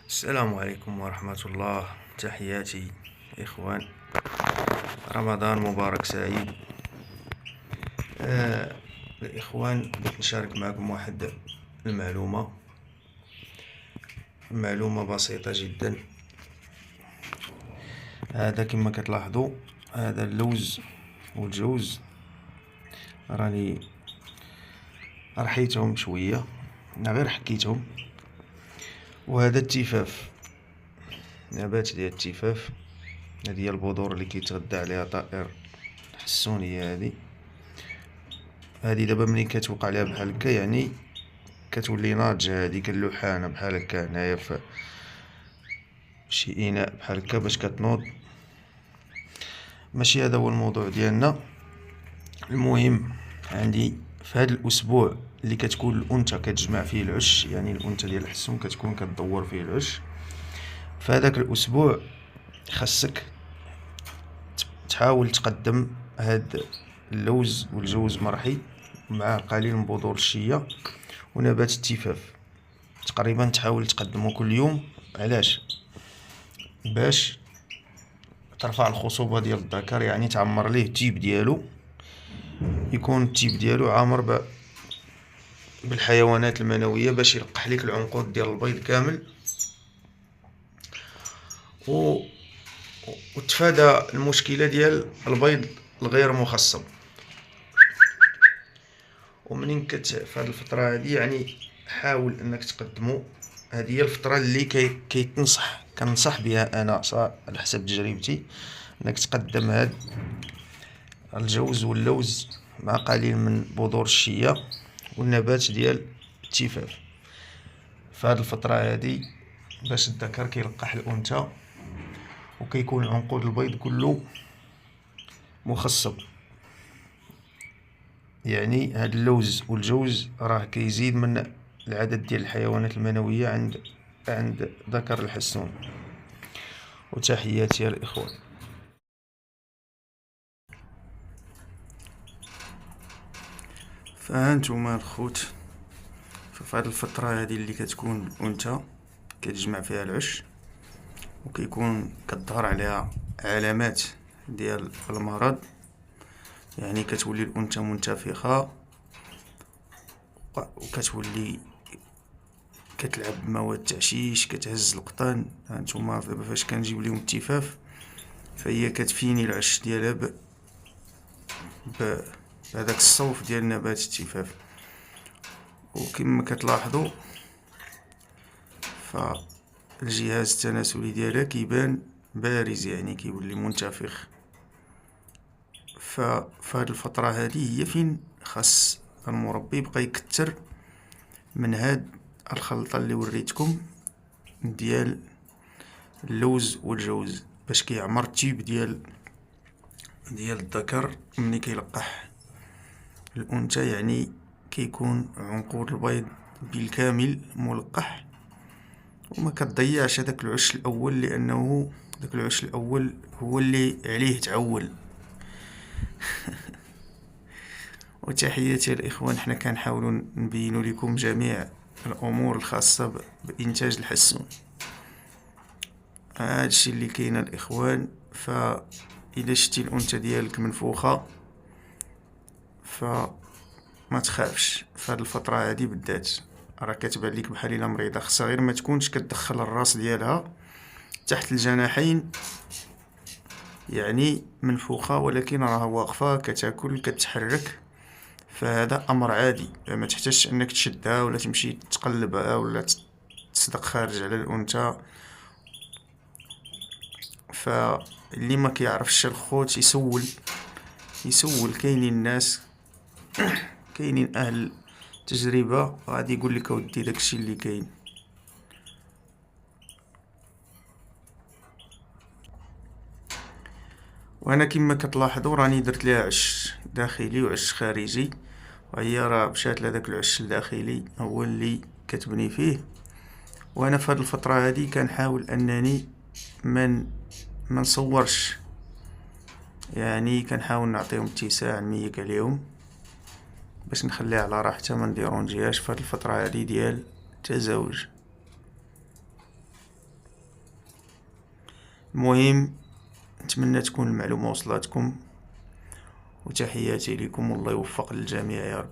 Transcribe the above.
السلام عليكم ورحمة الله. تحياتي إخوان، رمضان مبارك سعيد. الإخوان، بغيت نشارك معكم واحد المعلومة بسيطة جدا. هذا كما كتلاحظوا، هذا اللوز والجوز راني رحيتهم شوية، غير حكيتهم. وهذا التفاف، نبات ديال التفاف، هذه هي البذور اللي كيتغدى عليها طائر الحسونية. هذه دابا ملي كتوقع عليها بحال هكا، يعني كتولي ناضجة، هذه كاللوحانة بحال هكا هنايا في شي إناء بحال هكا باش كتنوض. ماشي هذا هو الموضوع ديالنا. المهم، عندي في هذا الأسبوع اللي كتكون الأنثى كتجمع فيه العش، يعني الأنثى ديال الحسون كتكون كتدور فيه العش، في هذاك الأسبوع خاصك تحاول تقدم هاد اللوز والجوز مرحي مع قليل من بذور الشيا ونبات التفاف. تقريبا تحاول تقدمه كل يوم. علاش؟ باش ترفع الخصوبة ديال الذكر، يعني تعمر ليه التيب ديالو، يكون التيب ديالو عامر بالحيوانات المنوية، باش يلقح ليك العنقود ديال البيض كامل، وتفادى المشكلة ديال البيض الغير مخصب. ومنين في هذه الفترة هذه، يعني حاول انك تقدمو. هذه هي الفترة اللي كنصح بها انا على حسب تجربتي، انك تقدم هاد الجوز واللوز مع قليل من بذور الشيا والنبات ديال التفاف في هذه الفترة هذه، باش الذكر كيلقح الانثى وكيكون عنقود البيض كله مخصب. يعني هاد اللوز والجوز راه كيزيد من العدد ديال الحيوانات المنوية عند ذكر الحسون. وتحياتي الإخوان. فهانتوما الخوت، في هاد الفترة هادي اللي كتكون الأنثى كتجمع فيها العش وكيكون كتظهر عليها علامات ديال المرض، يعني كتولي الأنثى منتفخة وكتولي كتلعب بمواد التعشيش، كتهز القطن. هانتوما دابا فاش كنجيب ليهم التفاف، فهي كتفيني العش ديالها بهذاك الصوف ديال نبات التفاف. وكما كتلاحظوا، فالجهاز التناسلي ديالها كيبان بارز، يعني كيولي منتفخ. فهاد الفترة هذه هي فين خاص المربي يبقى يكتر من هاد الخلطة اللي وريتكم ديال اللوز والجوز، باش كيعمر التيب ديال الذكر ملي كيلقح الأنثى، يعني كيكون عنقود البيض بالكامل ملقح، وما كتضيعش هداك العش الأول، لأنه داك العش الأول هو اللي عليه تعول. وتحياتي الإخوان، حنا كنحاولوا نبينوا لكم جميع الأمور الخاصة بإنتاج الحسون. هادشي اللي كاين الإخوان. فإذا شتي الأنثى ديالك منفوخة، فما تخافش. في هاد الفترة هادي بالذات راه كتبان ليك بحال الا مريضة، خصها غير ما تكونش كتدخل الراس ديالها تحت الجناحين، يعني منفوخة، ولكن راه واقفة كتاكل كتحرك. فهذا امر عادي، ما تحتاجش انك تشدها ولا تمشي تقلبها ولا تصدق خارج على الانثى. فاللي ما كيعرفش الخوت يسول كاينين الناس، كاينين اهل تجربة غادي يقول لك اودي داكشي اللي كاين. وانا كما كتلاحظوا راني درت ليها عش داخلي وعش خارجي، وهي راه مشات لهداك العش الداخلي هو اللي كتبني فيه. وانا في هذه الفتره هذه كنحاول انني ما نصورش، يعني كنحاول نعطيهم اتساع نميك عليهم باش نخليها على راحتها، ما نديرونجيهاش في هذه الفتره هذه ديال التزاوج. المهم نتمنى تكون المعلومة وصلتكم، وتحياتي لكم والله يوفق للجميع يا رب.